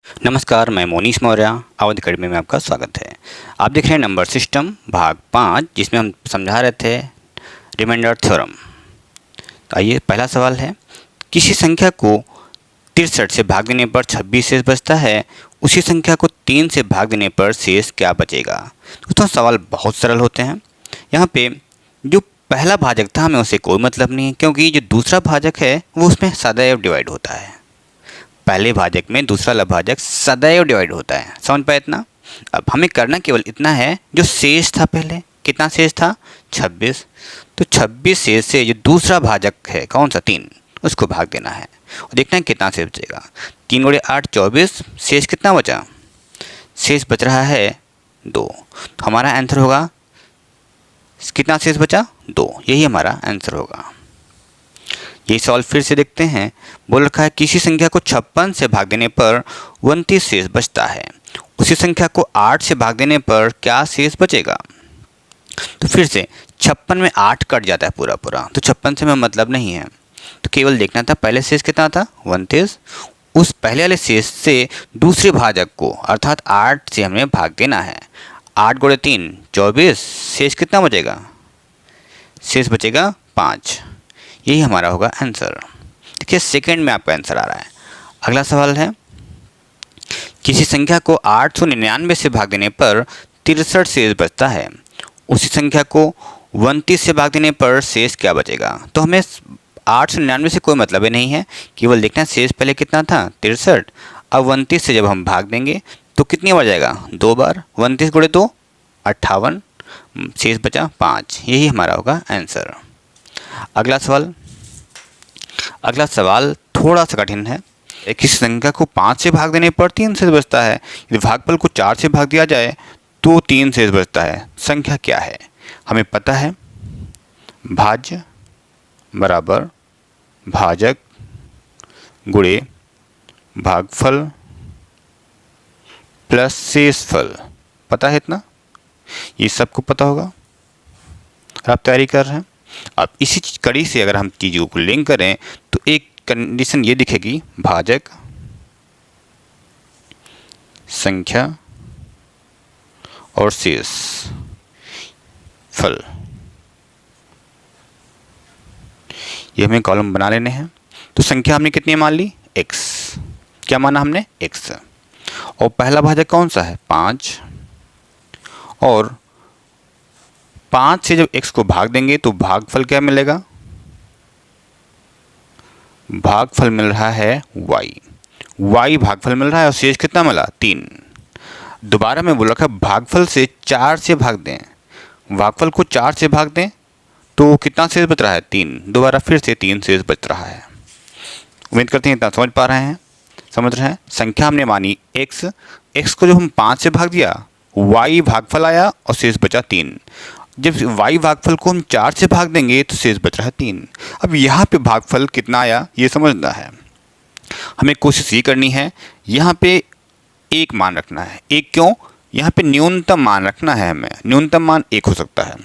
नमस्कार, मैं मोनीश मौर्य। अवध अकेडमी में आपका स्वागत है। आप देख रहे हैं नंबर सिस्टम भाग 5, जिसमें हम समझा रहे थे रिमाइंडर थ्योरम। तो आइए, पहला सवाल है, किसी संख्या को 63 से भाग देने पर 26 शेष बचता है, उसी संख्या को 3 से भाग देने पर शेष क्या बचेगा। दोस्तों, सवाल बहुत सरल होते हैं। यहाँ पे जो पहला भाजक था हमें उससे कोई मतलब नहीं है, क्योंकि जो दूसरा भाजक है वो उसमें सदैव डिवाइड होता है। पहले भाजक में दूसरा लभाजक सदैव डिवाइड होता है। समझ पाए इतना? अब हमें करना केवल इतना है, जो शेष था पहले, कितना शेष था? 26। तो 26 शेष से जो दूसरा भाजक है कौन सा? 3, उसको भाग देना है और देखना है कितना शेष बचेगा। 3 गुणे 8 24, शेष कितना बचा? शेष बच रहा है 2। तो हमारा आंसर होगा, कितना शेष बचा? 2। यही हमारा आंसर होगा। ये सवाल फिर से देखते हैं। बोल रखा है, किसी संख्या को 56 से भाग देने पर 29 शेष बचता है, उसी संख्या को 8 से भाग देने पर क्या शेष बचेगा। तो फिर से 56 में 8 कट जाता है पूरा पूरा, तो 56 से हमें मतलब नहीं है। तो केवल देखना था पहले शेष कितना था? 29। उस पहले वाले शेष से दूसरे भाजक को अर्थात 8 से हमें भाग देना है। 8 गुणे 3 24, शेष कितना बचेगा? शेष बचेगा 5। यही हमारा होगा आंसर। देखिए, सेकंड में आपका आंसर आ रहा है। अगला सवाल है, किसी संख्या को 899 से भाग देने पर 63 शेष बचता है, उसी संख्या को 29 से भाग देने पर शेष क्या बचेगा। तो हमें 899 से कोई मतलब ही नहीं है, केवल देखना शेष पहले कितना था? 63। अब 29 से जब हम भाग देंगे तो कितनी बार जाएगा? 2 बार। 29 गुणे 2 58, शेष बचा 5। यही हमारा होगा आंसर। अगला सवाल थोड़ा सा कठिन है। किसी संख्या को 5 से भाग देने पर 3 शेष बचता है, यदि भागफल को 4 से भाग दिया जाए तो 3 शेष बचता है, संख्या क्या है। हमें पता है भाज्य बराबर भाजक गुणे भागफल प्लस शेषफल। पता है इतना? ये सबको पता होगा और आप तैयारी कर रहे हैं। अब इसी कड़ी से अगर हम चीज़ों को लिंक करें तो एक कंडीशन ये दिखेगी, भाजक संख्या और शेष फल, ये हमें कॉलम बना लेने हैं। तो संख्या हमने कितनी मान ली? x। क्या माना हमने? x। और पहला भाजक कौन सा है? 5। और 5 से जब x को भाग देंगे तो भागफल क्या मिलेगा? भागफल मिल रहा है y भागफल मिल रहा है और शेष कितना मिला? 3। दोबारा मैं बोल रखा भागफल से 4 से भाग दें, भागफल को 4 से भाग दें तो कितना शेष बच रहा है? 3। दोबारा फिर से 3 शेष बच रहा है। उम्मीद करते हैं इतना समझ पा रहे हैं, समझ रहे हैं। संख्या हमने मानी x को जब हम 5 से भाग दिया, y भागफल आया और शेष बचा 3। जब y भागफल को हम 4 से भाग देंगे तो शेष बच रहा है 3। अब यहाँ पे भागफल कितना आया ये समझना है। हमें कोशिश ये करनी है, यहाँ पे एक मान रखना है। एक क्यों? यहाँ पे न्यूनतम मान रखना है हमें। न्यूनतम मान 1 हो सकता है।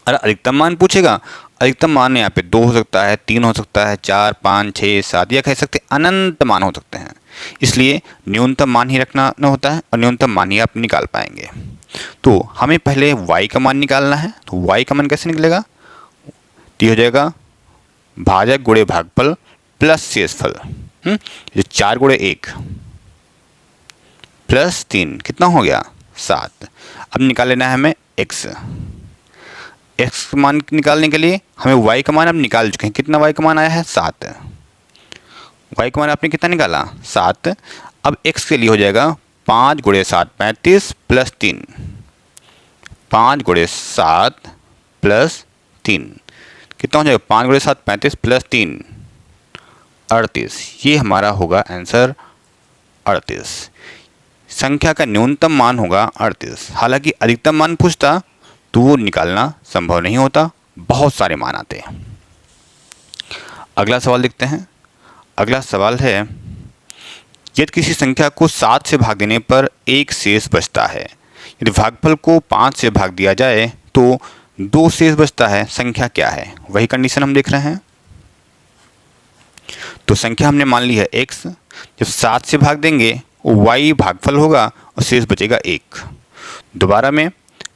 और अधिकतम मान पूछेगा, अधिकतम मान यहाँ पे 2 हो सकता है, 3 हो सकता है, 4 5 6 7, या कह सकते अनंत मान हो सकते हैं। इसलिए न्यूनतम मान ही रखना होता है और न्यूनतम मान ही आप निकाल पाएंगे। तो हमें पहले y का मान निकालना है। तो y का मान कैसे निकलेगा? तो हो जाएगा भाजक गुणे भागफल प्लस शेषफल। जो 4 गुणे 1 प्लस 3 कितना हो गया? 7। अब निकाल लेना है हमें x का मान निकालने के लिए हमें y का मान अब निकाल चुके हैं। कितना y का मान आया है? 7। y का मान आपने कितना निकाला? 7। अब x के लिए हो जाएगा 5 गुणे 7 35 प्लस 3। 5 गुणे 7 प्लस 3 कितना हो जाएगा? 5 गुणे 7 35 प्लस 3 38। ये हमारा होगा आंसर 38। संख्या का न्यूनतम मान होगा 38। हालांकि अधिकतम मान पूछता तो वो निकालना संभव नहीं होता, बहुत सारे मान आते हैं। अगला सवाल देखते हैं। अगला सवाल है, यदि किसी संख्या को 7 से भाग देने पर 1 शेष बचता है, यदि भागफल को 5 से भाग दिया जाए तो 2 शेष बचता है, संख्या क्या है। वही कंडीशन हम देख रहे हैं। तो संख्या हमने मान ली है x, जब 7 से भाग देंगे y भागफल होगा और शेष बचेगा 1। दोबारा में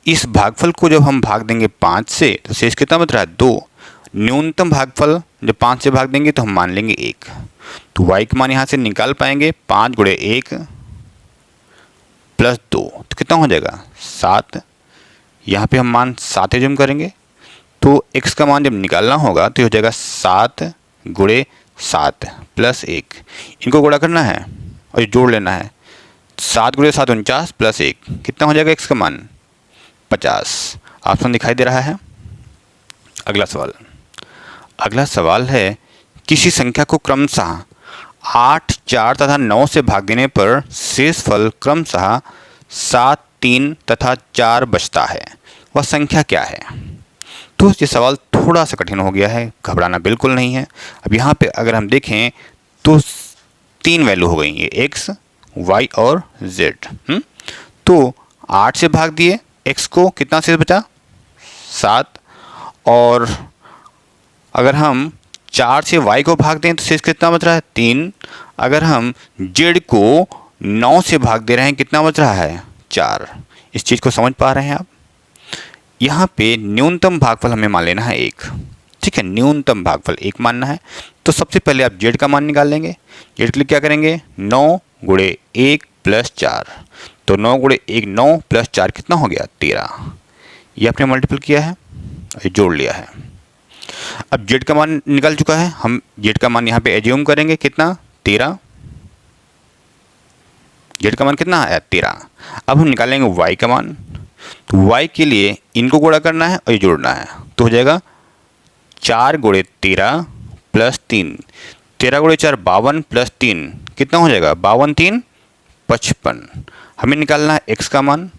इस भागफल को जब हम भाग देंगे 5 से तो शेष कितना बच रहा है 2। न्यूनतम भागफल जब 5 से भाग देंगे तो हम मान लेंगे 1। तो y का मान यहाँ से निकाल पाएंगे 5 गुणे 1 प्लस 2 तो कितना हो जाएगा 7। यहाँ पे हम मान 7 एज्यूम करेंगे तो x का मान जब निकालना होगा तो हो जाएगा 7 गुणे 7 प्लस 1। इनको गुणा करना है और जोड़ लेना है। 7 गुणे 7 49 प्लस 1 कितना हो जाएगा x का मान 50। ऑप्शन दिखाई दे रहा है। अगला सवाल है किसी संख्या को क्रमशः 8, 4 तथा 9 से भाग देने पर शेषफल क्रमशः 7, 3 तथा 4 बचता है, वह संख्या क्या है। तो ये सवाल थोड़ा सा कठिन हो गया है, घबराना बिल्कुल नहीं है। अब यहाँ पे अगर हम देखें तो 3 वैल्यू हो गई है x, y और z। तो 8 से भाग दिए x को कितना शेष बचा 7, और अगर हम 4 से y को भाग दें तो शेष कितना बच रहा है 3। अगर हम z को 9 से भाग दे रहे हैं कितना बच रहा है 4। इस चीज़ को समझ पा रहे हैं आप। यहाँ पे न्यूनतम भागफल हमें मान लेना है 1। ठीक है, न्यूनतम भागफल 1 मानना है। तो सबसे पहले आप z का मान निकाल लेंगे। z के लिए क्या करेंगे 9 गुणे 1 प्लस 4। तो 9 गुणे 1 9 प्लस 4 कितना हो गया 13। ये आपने मल्टीपल किया है, जोड़ लिया है। अब z का मान निकल चुका है, हम z का मान यहाँ पे एज्यूम करेंगे कितना 13। z का मान कितना है 13। अब हम निकालेंगे y का मान। तो y के लिए इनको गुणा करना है और ये जोड़ना है। तो हो जाएगा 4 गुणे 13 प्लस 3। 13 गुणे 4 52 प्लस 3 कितना हो जाएगा 52 3 55। हमें निकालना है x का मान।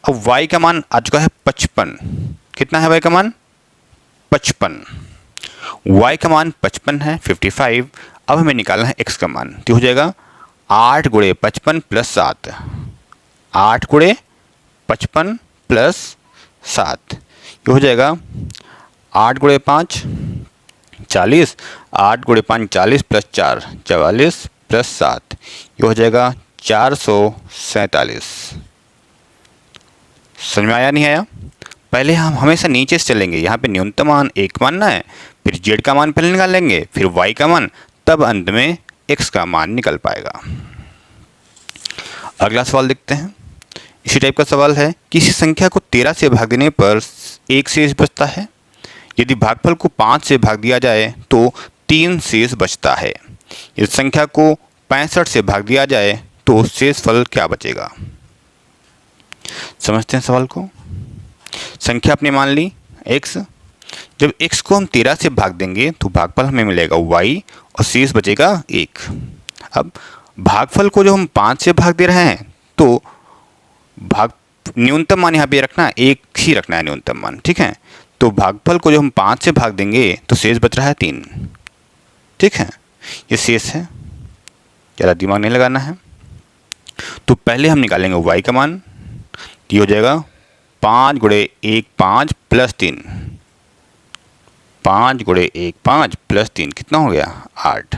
अब y का मान आ चुका है 55। कितना है y का मान 55। y का मान 55 है 55। अब हमें निकालना है x का मान। तो हो जाएगा 8 गुणे 55 प्लस 7। 8 गुणे 55 प्लस 7 ये हो जाएगा 8 गुणे 5 40। 8 गुणे 5 40 प्लस 4 44 प्लस 7 ये हो जाएगा 447। समझ में आया नहीं आया। पहले हम हमेशा नीचे से चलेंगे। यहाँ पे न्यूनतम मान 1 मानना है, फिर z का मान पहले निकाल लेंगे, फिर y का मान, तब अंत में x का मान निकल पाएगा। अगला सवाल देखते हैं। इसी टाइप का सवाल है किसी संख्या को 13 से भाग देने पर 1 शेष बचता है। यदि भागफल को 5 से भाग दिया जाए तो 3 शेष बचता है। यदि संख्या को 65 से भाग दिया जाए तो शेषफल क्या बचेगा। समझते हैं सवाल को। संख्या आपने मान ली x। जब x को हम 13 से भाग देंगे तो भागफल हमें मिलेगा y और शेष बचेगा 1। अब भागफल को जो हम 5 से भाग दे रहे हैं तो भाग न्यूनतम मान यहाँ पे रखना है, 1 ही रखना है न्यूनतम मान। ठीक है, तो भागफल को जो हम 5 से भाग देंगे तो शेष बच रहा है 3। ठीक है, ये शेष है, ज़्यादा दिमाग नहीं लगाना है। तो पहले हम निकालेंगे y का मान। ये हो जाएगा 5 गुणे 1 5 प्लस 3। 5 गुणे 1 5 प्लस 3 कितना हो गया 8।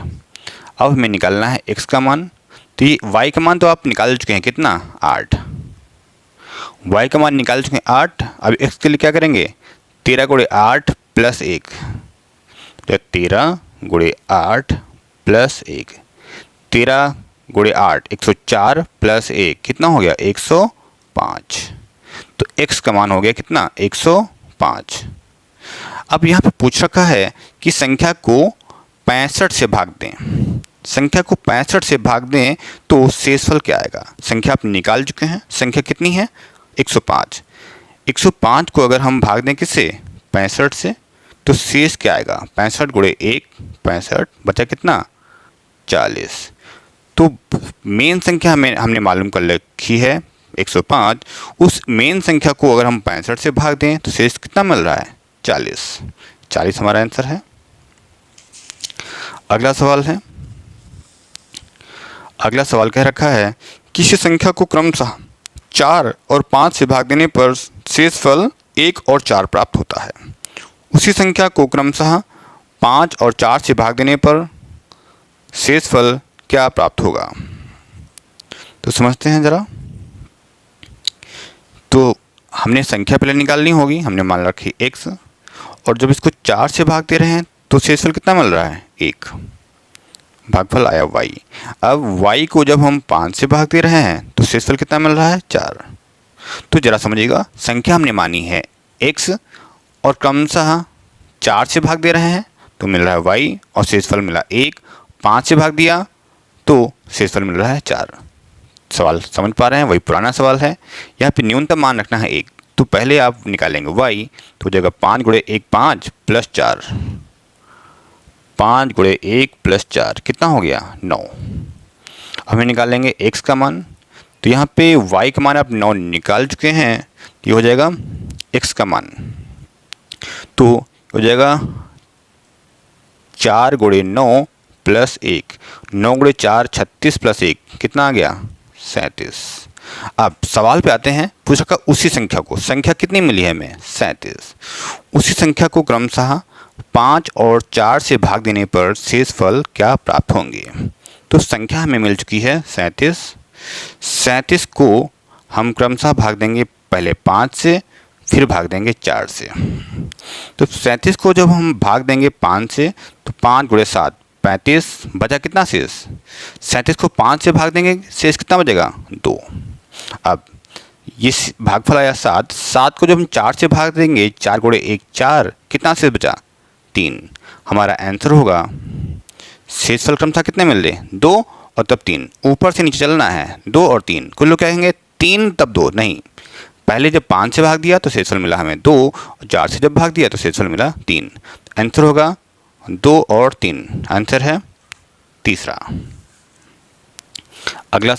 अब हमें निकालना है x का मान। तो ये y का मान तो आप निकाल चुके हैं कितना 8। y का मान निकाल चुके हैं 8। अब x के लिए क्या करेंगे 13 गुणे 8 प्लस 1। तो 13 गुणे 8 प्लस 1। 13 गुणे 8 104 प्लस 1 कितना हो गया 105। तो x का मान हो गया कितना 105। अब यहाँ पे पूछ रखा है कि संख्या को 65 से भाग दें। संख्या को 65 से भाग दें तो शेषफल क्या आएगा। संख्या आप निकाल चुके हैं। संख्या कितनी है 105। 105 को अगर हम भाग दें किससे 65 से तो शेष क्या आएगा 65 गुणे 1 65 बचा कितना 40। तो मेन संख्या हमने मालूम कर रखी है 105। उस मेन संख्या को अगर हम 65 से भाग दें तो शेष कितना मिल रहा है 40। 40 हमारा आंसर है। अगला सवाल कह रखा है किसी संख्या को क्रमशः 4 और 5 से भाग देने पर शेषफल 1 और 4 प्राप्त होता है। उसी संख्या को क्रमशः 5 और 4 से भाग देने पर शेषफल क्या प्राप्त होगा। तो समझते हैं ज़रा। तो हमने संख्या पहले निकालनी होगी, हमने मान रखी x, और जब इसको 4 से भाग दे रहे हैं तो शेषफल कितना मिल रहा है 1, भागफल आया y। अब y को जब हम 5 से भाग दे रहे हैं तो शेषफल कितना मिल रहा है 4। तो जरा समझिएगा, संख्या हमने मानी है x और क्रमशः 4 से भाग दे रहे हैं तो मिल रहा है y, और शेषफल मिला 1। 5 से भाग दिया तो शेषफल मिल रहा है 4। सवाल समझ पा रहे हैं? वही पुराना सवाल है। यहाँ पे न्यूनतम मान रखना है 1, तो पहले आप निकालेंगे y, तो हो जाएगा 5 गुणे 1 5 प्लस 4, 5 गुणे 1 प्लस 4 कितना हो गया 9। हमें निकालेंगे x का मान, तो यहाँ पे y का मान आप 9 निकाल चुके हैं, ये हो जाएगा x का मान, तो हो जाएगा 4 गुणे 9 प्लस 1, 9 गुणे 4 36 प्लस 1 कितना आ गया 37। अब सवाल पे आते हैं, पूछ रखा उसी संख्या को, संख्या कितनी मिली है हमें 37, उसी संख्या को क्रमशः 5 और 4 से भाग देने पर शेषफल क्या प्राप्त होंगे। तो संख्या हमें मिल चुकी है 37, 37 को हम क्रमशः भाग देंगे पहले 5 से, फिर भाग देंगे 4 से। तो 37 को जब हम भाग देंगे 5 से तो 5 गुणे 7 35, बचा कितना शेष 37 को 5 से भाग देंगे शेष कितना बचेगा 2। अब ये भागफल आया 7, 7 को जब हम 4 से भाग देंगे 4 गुणे 1 4, कितना शेष बचा 3। हमारा आंसर होगा शेषफल क्रमशः कितने मिल रहे 2 और तब 3, ऊपर से नीचे चलना है 2 और 3, कुल लोग कहेंगे 3 तब 2 नहीं, पहले जब 5 से भाग दिया तो शेषफल मिला हमें 2, और 4 से जब भाग दिया तो शेषफल मिला 3। आंसर होगा 2 और 3, आंसर है तीसरा। अगला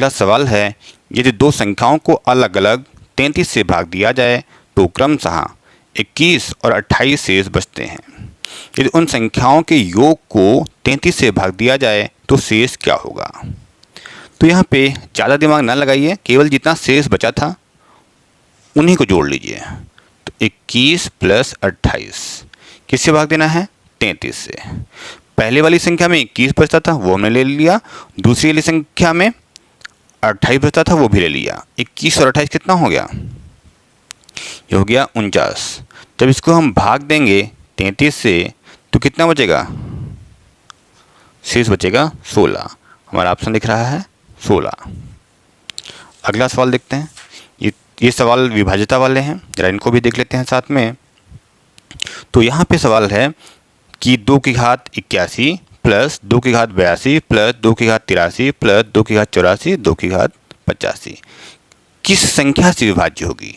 सवाल है, यदि दो संख्याओं को अलग अलग 33 से भाग दिया जाए तो क्रमशः 21 और 28 शेष बचते हैं। यदि उन संख्याओं के योग को 33 से भाग दिया जाए तो शेष क्या होगा। तो यहाँ पे ज़्यादा दिमाग ना लगाइए, केवल जितना शेष बचा था उन्हीं को जोड़ लीजिए। तो 21 प्लस 28 किससे भाग देना है 33 से। पहले वाली संख्या में 21 बचता था वो हमने ले लिया, दूसरी वाली संख्या में 28 बचता था वो भी ले लिया। 21 और 28 कितना हो गया, ये हो गया 49। जब इसको हम भाग देंगे 33 से तो कितना बचेगा, शेष बचेगा 16। हमारा ऑप्शन दिख रहा है 16। अगला सवाल देखते हैं, ये सवाल विभाज्यता वाले हैं, जरा इनको भी देख लेते हैं साथ में। तो यहाँ पे सवाल है कि 2 की घात 81 प्लस 2 की घात 82 प्लस 2 की घात 83 प्लस 2 की घात 84 2 की घात 85 किस संख्या से विभाज्य होगी।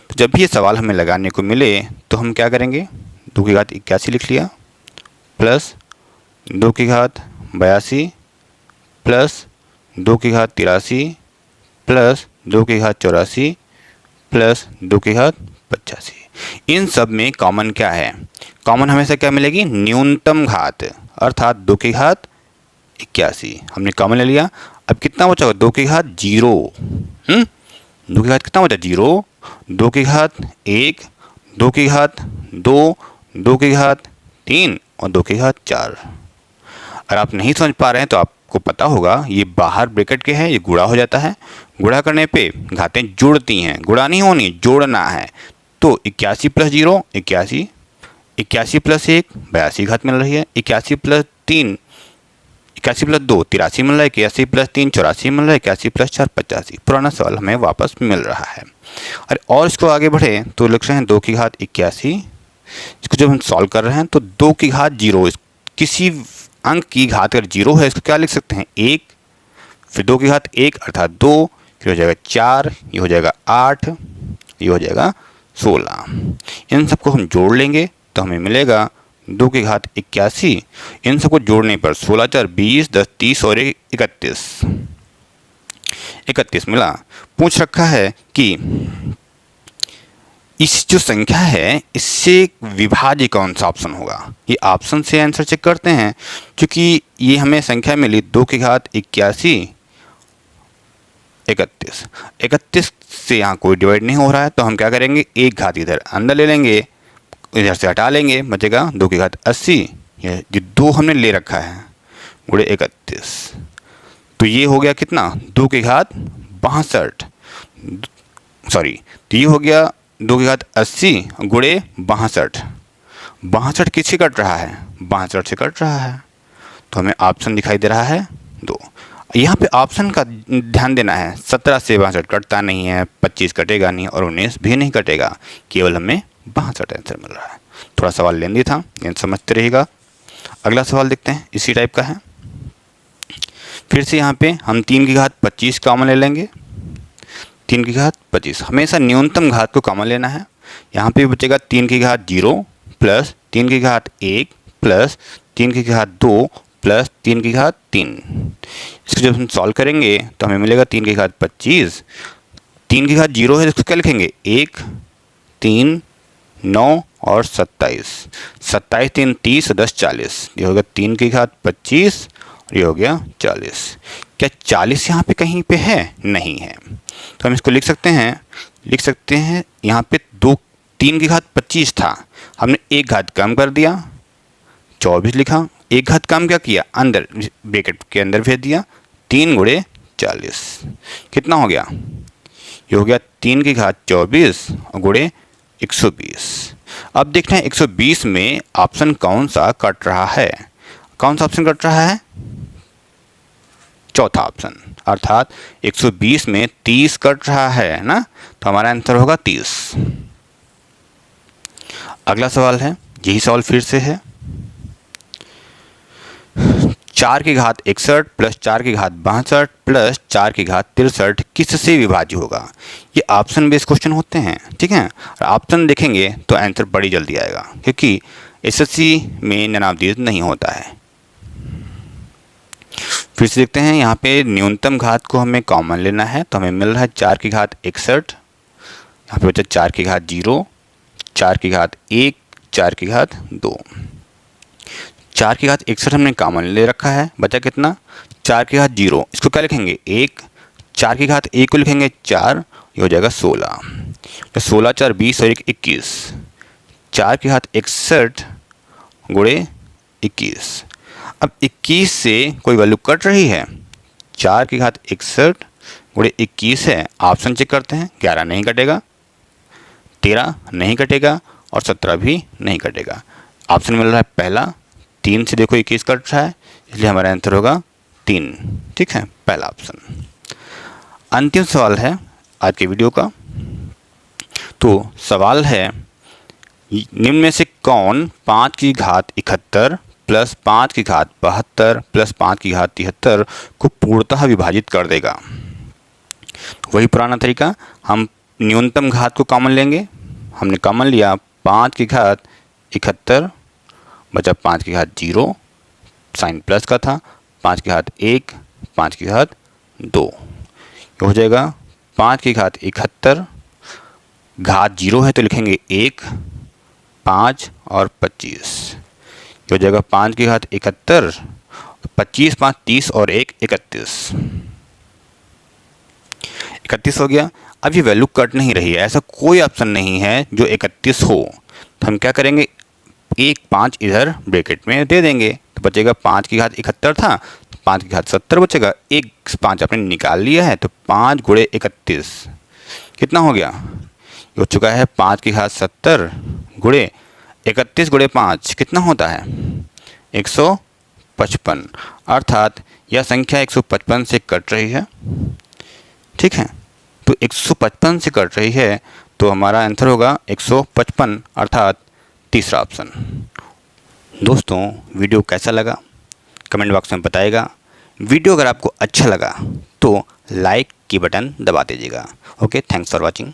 तो जब भी ये सवाल हमें लगाने को मिले तो हम क्या करेंगे, 2 की घात 81 लिख लिया प्लस 2 की घात 82 प्लस 2 की घात 83 प्लस 2 की घात 84 प्लस 2 की घात 85। इन सब में कॉमन क्या है, कॉमन हमेशा क्या मिलेगी, न्यूनतम घात, अर्थात 2 की घात 81 हमने कॉमन ले लिया। अब कितना बचा, 2 की घात 0, 2 की घात कितना बचा 0, 2 की घात 1, 2 की घात 2, 2 की घात 3 और 2 की घात 4। अगर आप नहीं समझ पा रहे हैं तो आपको पता होगा ये बाहर ब्रैकेट के है, ये गुणा हो जाता है, गुणा करने पे घातें जुड़ती हैं, गुणा नहीं होनी जोड़ना है। तो 81 प्लस 0 81, 81 प्लस 1 82 घात मिल रही है, 81 प्लस 3 81 प्लस 2 83 मिल रहा है, 81 प्लस 3 84 मिल रहा है, 81 प्लस 4 85। पुराना सवाल हमें वापस मिल रहा है। अरे और इसको आगे बढ़े तो लिख रहे हैं 2 की घात 81, इसको जब हम सॉल्व कर रहे हैं तो 2 की घात 0, किसी अंक की घात अगर 0 है इसको क्या लिख सकते हैं 1, फिर 2 की घात 1 अर्थात 2, फिर हो जाएगा 4, ये हो जाएगा 8, ये हो जाएगा 16। इन सबको हम जोड़ लेंगे तो हमें मिलेगा 2 की घात 81। इन सबको जोड़ने पर 16 4 20 10 30 और 31 मिला। पूछ रखा है कि इस जो संख्या है इससे विभाज्य कौन सा ऑप्शन होगा। ये ऑप्शन से आंसर चेक करते हैं, क्योंकि ये हमें संख्या मिली 2 की घात 81 31 से यहाँ कोई डिवाइड नहीं हो रहा है, तो हम क्या करेंगे, एक घात इधर अंदर ले लेंगे, इधर से हटा लेंगे, बचेगा 2 की घात 80। ये 2 हमने ले रखा है, गुणे 31। तो ये हो गया कितना, 2 की घात 62, सॉरी, तो ये हो गया 2 की घात 80 गुणे 62। 62 किससे कट रहा है, 62 से कट रहा है, तो हमें ऑप्शन दिखाई दे रहा है 2। यहाँ पे ऑप्शन का ध्यान देना है, 17 से 62 कटता नहीं है, 25 कटेगा नहीं और 19 भी नहीं कटेगा, केवल हमें 62 आंसर मिल रहा है। थोड़ा सवाल लेंदी था, लेकिन समझते रहिएगा। अगला सवाल देखते हैं, इसी टाइप का है। फिर से यहाँ पे हम 3 की घात 25 कॉमन ले लेंगे। 3 की घात 25, हमेशा न्यूनतम घात को कॉमन लेना है। यहाँ पे बचेगा 3 की घात 0 प्लस 3 की घात 1 प्लस 3 की घात 2 प्लस 3 की घात 3। इसको जब हम सॉल्व करेंगे तो हमें मिलेगा 3 की घात 25। 3 की घात 0 है तो इसको क्या लिखेंगे, 1 3 9 और 27। 27 3 30 10 40, ये हो गया 3 की घात 25 और ये हो गया 40। क्या 40 यहाँ पे कहीं पे है, नहीं है, तो हम इसको लिख सकते हैं यहाँ पे 3 की घात 25 था, हमने 1 घात कम कर दिया, 24 लिखा, 1 घात कम क्या किया, अंदर ब्रैकेट के अंदर भेज दिया, 3 गुणे 40 कितना हो गया, ये हो गया 3 की घात 24 और गुणे 120। अब देखना है 120 में ऑप्शन कौन सा कट रहा है, कौन सा ऑप्शन कट रहा है, चौथा ऑप्शन, अर्थात 120 में 30 कट रहा है ना, तो हमारा आंसर होगा 30। अगला सवाल है, यही सवाल फिर से है। 4 की घात 61 प्लस 4 की घात 62 प्लस 4 की घात 63 किससे विभाज्य होगा। ये ऑप्शन बेस्ड क्वेश्चन होते हैं, ठीक है, और ऑप्शन देखेंगे तो आंसर बड़ी जल्दी आएगा, क्योंकि एसएससी में ननावधीय नहीं होता है। फिर से देखते हैं, यहाँ पे न्यूनतम घात को हमें कॉमन लेना है, तो हमें मिल रहा है 4 की घात 61, यहाँ पे बचा 4 की घात 0, 4 की घात 1, 4 की घात 2। 4 की घात 61 हमने कॉमन ले रखा है, बचा कितना, 4 की घात 0, इसको क्या लिखेंगे 1, 4 की घात 1 को लिखेंगे 4, ये हो जाएगा 16, तो 16 4 20 और 1 21। 4 की घात 61 गुणे 21। अब 21 से कोई वैल्यू कट रही है, 4 की घात 61 गुणे 21 है, ऑप्शन चेक करते हैं, 11 नहीं कटेगा, 13 नहीं कटेगा और 17 भी नहीं कटेगा। ऑप्शन मिल रहा है पहला, 3 से देखो 21 कट रहा है, इसलिए हमारा आंसर होगा 3, ठीक है, पहला ऑप्शन। अंतिम सवाल है आज के वीडियो का। तो सवाल है, निम्न में से कौन 5 की घात 71 प्लस 5 की घात 72 प्लस 5 की घात 73 को पूर्णतः विभाजित कर देगा। वही पुराना तरीका, हम न्यूनतम घात को कॉमन लेंगे, हमने कॉमन लिया 5 की घात 71, बचा 5 की घात 0, साइन प्लस का था, 5 की घात 1, 5 की घात 2, ये हो जाएगा 5 की घात 71, घात 0 है तो लिखेंगे 1, 5 और 25, ये हो जाएगा 5 की घात 71, 25 5 30 और 1 31, 31 हो गया। अब ये वैल्यू कट नहीं रही है, ऐसा कोई ऑप्शन नहीं है जो 31 हो, तो हम क्या करेंगे, 1 5 इधर ब्रैकेट में दे देंगे, तो बचेगा 5 की घात 71 था, तो 5 की घात 70 बचेगा, 1 5 आपने निकाल लिया है, तो 5 गुणे 31 कितना हो गया, ये हो चुका है 5 की घात 70 गुणे 31 गुणे 5 कितना होता है, 155, अर्थात यह संख्या 155 से कट रही है, ठीक है, तो 155 से कट रही है, तो हमारा आंसर होगा 155, अर्थात तीसरा ऑप्शन। दोस्तों, वीडियो कैसा लगा कमेंट बॉक्स में बताइएगा। वीडियो अगर आपको अच्छा लगा तो लाइक की बटन दबा दीजिएगा। Okay, thanks for watching.